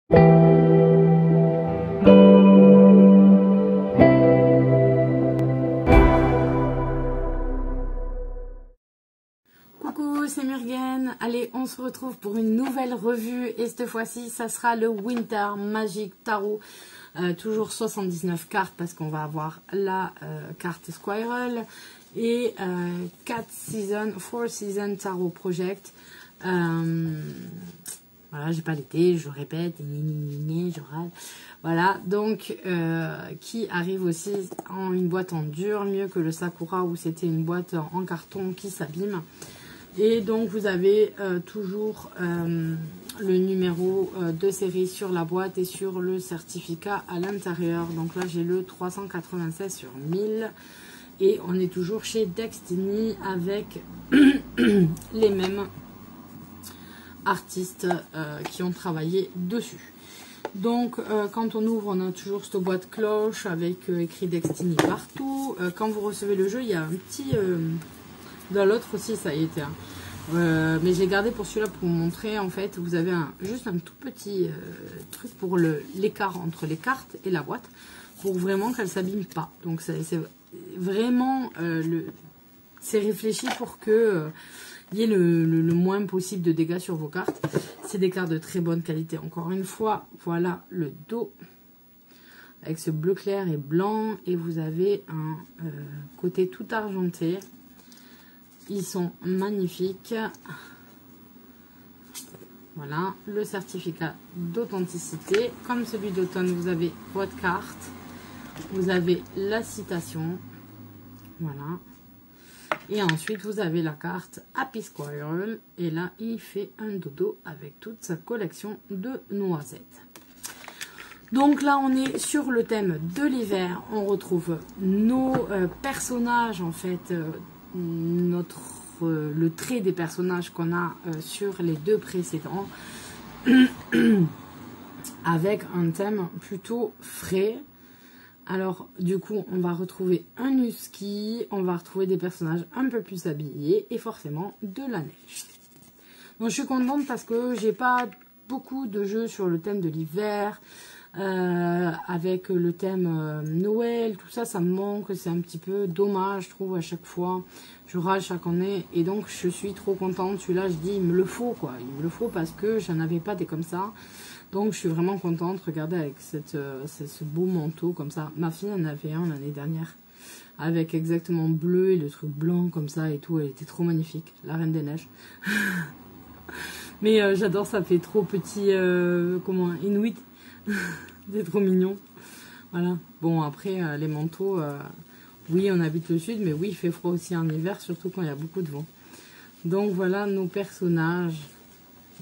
Coucou, c'est Murgen. Allez, on se retrouve pour une nouvelle revue et cette fois-ci, ça sera le Winter Magic Tarot. Toujours 79 cartes parce qu'on va avoir la carte Squirrel et 4 Season Tarot Project. Voilà, j'ai pas l'été, je répète, je râle. Voilà, donc qui arrive aussi en une boîte en dur, mieux que le Sakura où c'était une boîte en carton qui s'abîme. Et donc vous avez toujours le numéro de série sur la boîte et sur le certificat à l'intérieur. Donc là j'ai le 396 sur 1000 et on est toujours chez Destiny avec les mêmes artistes qui ont travaillé dessus. Donc quand on ouvre, on a toujours cette boîte cloche avec écrit Destiny partout. Quand vous recevez le jeu, il y a un petit... dans l'autre aussi ça y était. Mais je l'ai gardé pour celui-là pour vous montrer. En fait, vous avez juste un tout petit truc pour l'écart entre les cartes et la boîte. Pour vraiment qu'elle ne s'abîme pas. Donc c'est vraiment... c'est réfléchi pour que... il y ait le moins possible de dégâts sur vos cartes. C'est des cartes de très bonne qualité. Encore une fois, voilà le dos. Avec ce bleu clair et blanc. Et vous avez un côté tout argenté. Ils sont magnifiques. Voilà, le certificat d'authenticité. Comme celui d'automne, vous avez votre carte. Vous avez la citation. Voilà. Et ensuite, vous avez la carte Happy Squirrel. Et là, il fait un dodo avec toute sa collection de noisettes. Donc là, on est sur le thème de l'hiver. On retrouve nos personnages, en fait... le trait des personnages qu'on a sur les deux précédents avec un thème plutôt frais. Alors du coup on va retrouver un husky, on va retrouver des personnages un peu plus habillés et forcément de la neige. Donc je suis contente parce que j'ai pas beaucoup de jeux sur le thème de l'hiver. Avec le thème Noël, tout ça, ça me manque, c'est un petit peu dommage, je trouve, à chaque fois. Je râle chaque année et donc je suis trop contente. Celui-là, je dis, il me le faut, quoi. Il me le faut parce que j'en avais pas des comme ça. Donc je suis vraiment contente. Regardez avec ce beau manteau comme ça. Ma fille en avait un l'année dernière avec exactement bleu et le truc blanc comme ça et tout. Elle était trop magnifique, la Reine des Neiges. Mais j'adore, ça fait trop petit, comment, Inuit. C'est trop mignon. Voilà. Bon, après, les manteaux, oui, on habite le sud, mais oui, il fait froid aussi en hiver, surtout quand il y a beaucoup de vent. Donc, voilà nos personnages.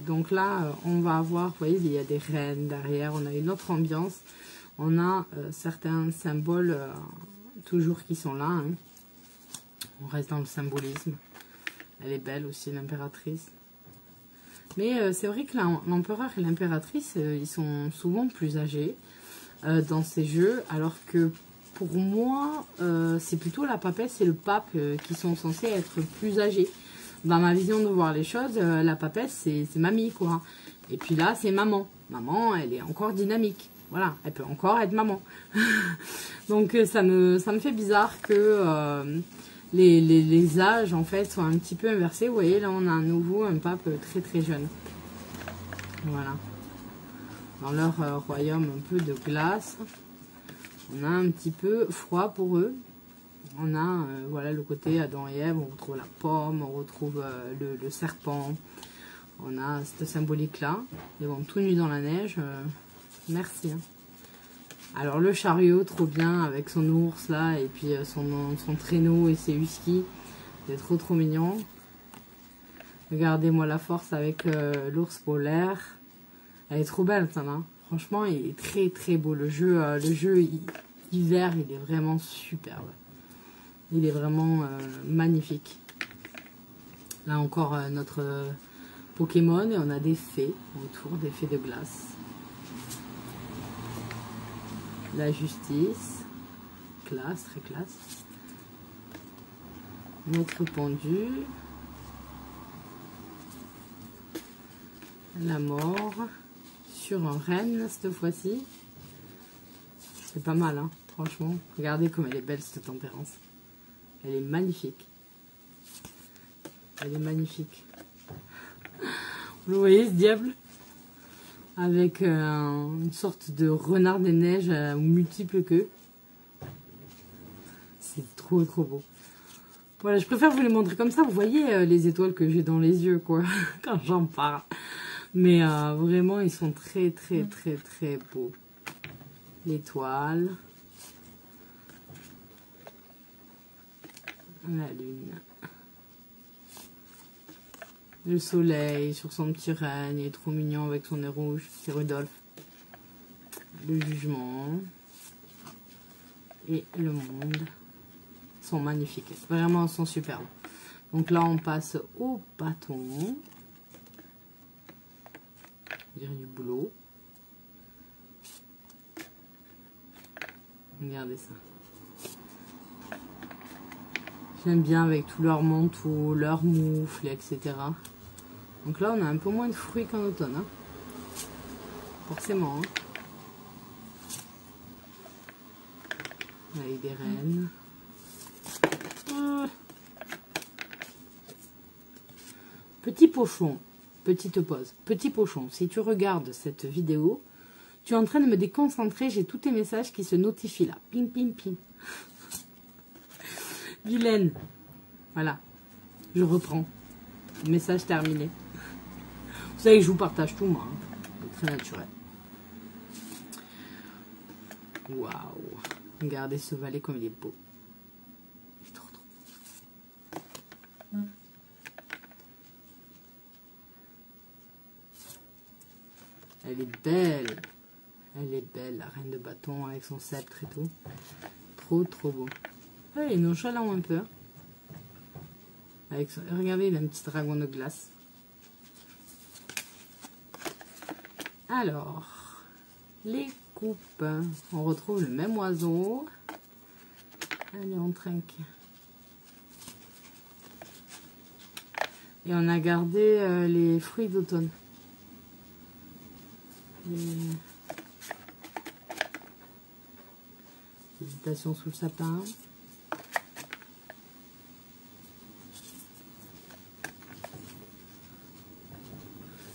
Donc là, on va avoir, vous voyez, il y a des reines derrière, on a une autre ambiance. On a certains symboles, toujours qui sont là. Hein. On reste dans le symbolisme. Elle est belle aussi, l'impératrice. Mais c'est vrai que l'empereur et l'impératrice, ils sont souvent plus âgés dans ces jeux. Alors que pour moi, c'est plutôt la papesse et le pape qui sont censés être plus âgés. Dans ma vision de voir les choses, la papesse, c'est mamie, quoi. Et puis là, c'est maman. Maman, elle est encore dynamique. Voilà, elle peut encore être maman. Donc ça me fait bizarre que... les âges en fait sont un petit peu inversés. Vous voyez là on a à nouveau un pape très très jeune. Voilà. Dans leur royaume un peu de glace. On a un petit peu froid pour eux. On a voilà le côté Adam et Ève. On retrouve la pomme, on retrouve le serpent. On a cette symbolique là. Ils vont tout nus dans la neige. Merci. Hein. Alors le chariot, trop bien, avec son ours là, et puis son traîneau et ses huskies. C'est trop trop mignon. Regardez-moi la force avec l'ours polaire. Elle est trop belle, ça, hein. Franchement, il est très très beau. Le jeu hiver, il est vraiment superbe. Il est vraiment magnifique. Là encore, notre Pokémon, et on a des fées autour, des fées de glace. La justice, classe, très classe. Notre pendu. La mort. sur un renne cette fois-ci. C'est pas mal, hein, franchement. Regardez comme elle est belle cette tempérance. Elle est magnifique. Elle est magnifique. Vous voyez ce diable? Avec une sorte de renard des neiges aux multiples queues. C'est trop trop beau. Voilà, je préfère vous les montrer comme ça. Vous voyez les étoiles que j'ai dans les yeux, quoi, quand j'en parle. Mais vraiment, ils sont très très très très beaux. L'étoile. La lune. Le soleil sur son petit règne, il est trop mignon avec son nez rouge, c'est Rudolph. Le jugement et le monde sont magnifiques, vraiment ils sont superbes. Donc là on passe au bâton. Je dirais du boulot. Regardez ça. J'aime bien avec tous leurs manteaux, leurs moufles, etc. Donc là, on a un peu moins de fruits qu'en automne. Hein. Forcément. Hein. Avec des rennes. Petit pochon. Petite pause. Petit pochon, si tu regardes cette vidéo, tu es en train de me déconcentrer. J'ai tous tes messages qui se notifient là. Ping, ping, ping. Vilaine. Voilà. Je reprends. Message terminé. Vous savez que je vous partage tout, moi. Hein. C'est très naturel. Waouh. Regardez ce valet comme il est beau. Il est trop beau. Elle est belle. Elle est belle, la reine de bâton avec son sceptre et tout. Trop, trop beau. Elle est nonchalant un peu. Avec son... Regardez, il a un petit dragon de glace. Alors, les coupes. On retrouve le même oiseau. Allez, on trinque. Et on a gardé les fruits d'automne. Hésitation sous le sapin.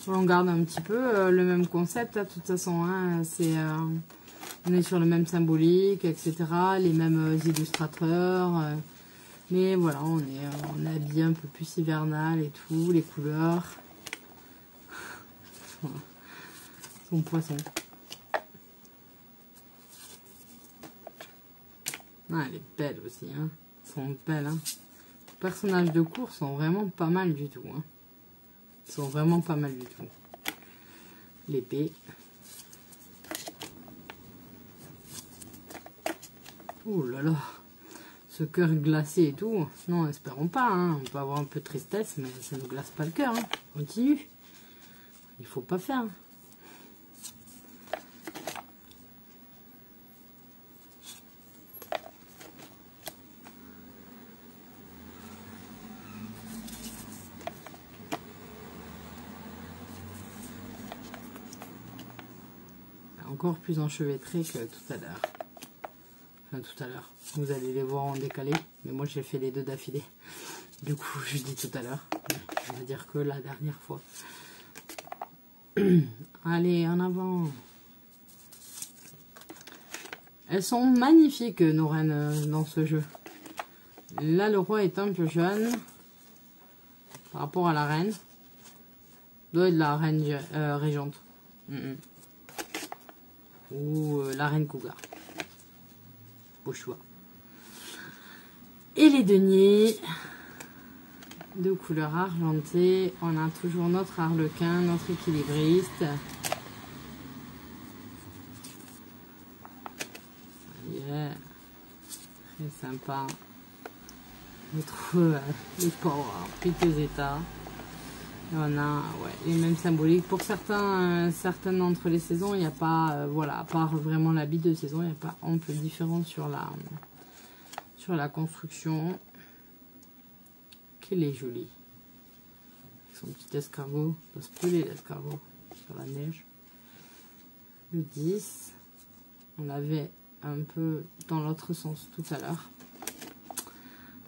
On garde un petit peu le même concept, là, de toute façon. Hein, on est sur le même symbolique, etc. Les mêmes illustrateurs. Mais voilà, on est habillé un peu plus hivernal et tout. Les couleurs. Voilà. Son poisson. Ah, elle est belle aussi. Hein. Elles sont belles. Hein. Les personnages de cours sont vraiment pas mal du tout. Hein. Ils sont vraiment pas mal du tout. L'épée. Oh là là. Ce cœur glacé et tout. Non, espérons pas. Hein. On peut avoir un peu de tristesse, mais ça ne glace pas le cœur. Hein. Continue. Il faut pas faire. Encore plus enchevêtré que tout à l'heure. Enfin, tout à l'heure. Vous allez les voir en décalé. Mais moi, j'ai fait les deux d'affilée. Du coup, je dis tout à l'heure. Je veux dire que la dernière fois. Allez, en avant. Elles sont magnifiques, nos reines, dans ce jeu. Là, le roi est un peu jeune. Par rapport à la reine. Doit être la reine régente. Ou la reine cougar. Beau choix. Et les deniers de couleur argentée. On a toujours notre harlequin, notre équilibriste. Yeah. Très sympa. On trouve les pauvres en piteux état. Et on a les mêmes symboliques. Pour certaines d'entre les saisons, il n'y a pas, voilà, à part vraiment l'habit de saison, il n'y a pas ample différence sur la construction. Qu'elle est jolie. Avec son petit escargot. Il doit se peler l'escargot sur la neige. le 10. On l'avait un peu dans l'autre sens tout à l'heure.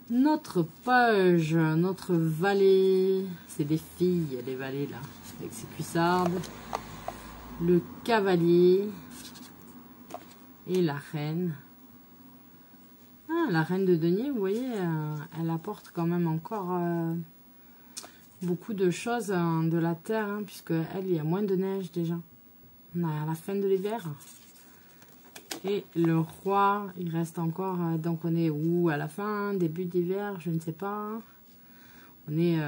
Notre page, notre valet, c'est des filles, les valets là, avec ses cuissardes. Le cavalier et la reine. Ah, la reine de denier, vous voyez, elle apporte quand même encore beaucoup de choses de la terre, hein, puisque elle, il y a moins de neige déjà. On est à la fin de l'hiver. Et le roi, il reste encore, donc on est où à la fin, début d'hiver, je ne sais pas. On est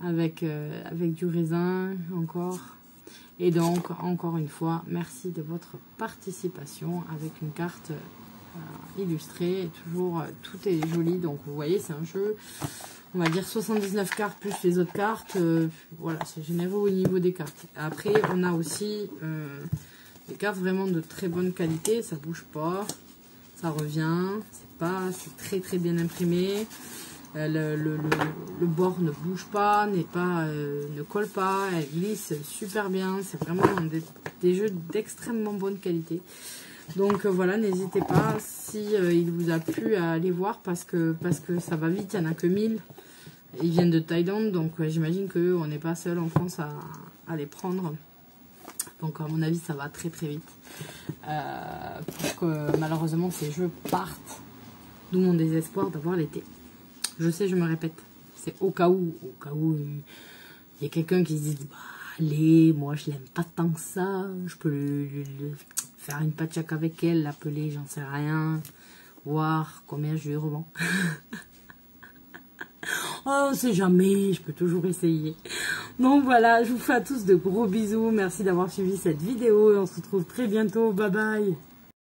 avec du raisin encore. Et donc, encore une fois, merci de votre participation avec une carte illustrée. Et toujours, tout est joli. Donc, vous voyez, c'est un jeu, on va dire 79 cartes plus les autres cartes. Voilà, c'est généreux au niveau des cartes. Après, on a aussi des cartes vraiment de très bonne qualité. Ça bouge pas, ça revient. C'est très très bien imprimé. Le bord ne bouge pas, ne colle pas, elle glisse super bien. C'est vraiment des jeux d'extrêmement bonne qualité. Donc voilà, n'hésitez pas si il vous a plu à aller voir parce que ça va vite, il n'y en a que 1000. Ils viennent de Thaïlande, donc j'imagine qu'on n'est pas seul en France à les prendre. Donc à mon avis, ça va très très vite. Pour que malheureusement ces jeux partent, d'où mon désespoir d'avoir l'été. Je sais, je me répète. C'est au cas où il y a quelqu'un qui se dit bah allez, moi je l'aime pas tant que ça, je peux faire une patchak avec elle, l'appeler, j'en sais rien, voir combien je lui revends. Oh, on sait jamais, je peux toujours essayer. Donc voilà, je vous fais à tous de gros bisous, merci d'avoir suivi cette vidéo et on se retrouve très bientôt, bye bye.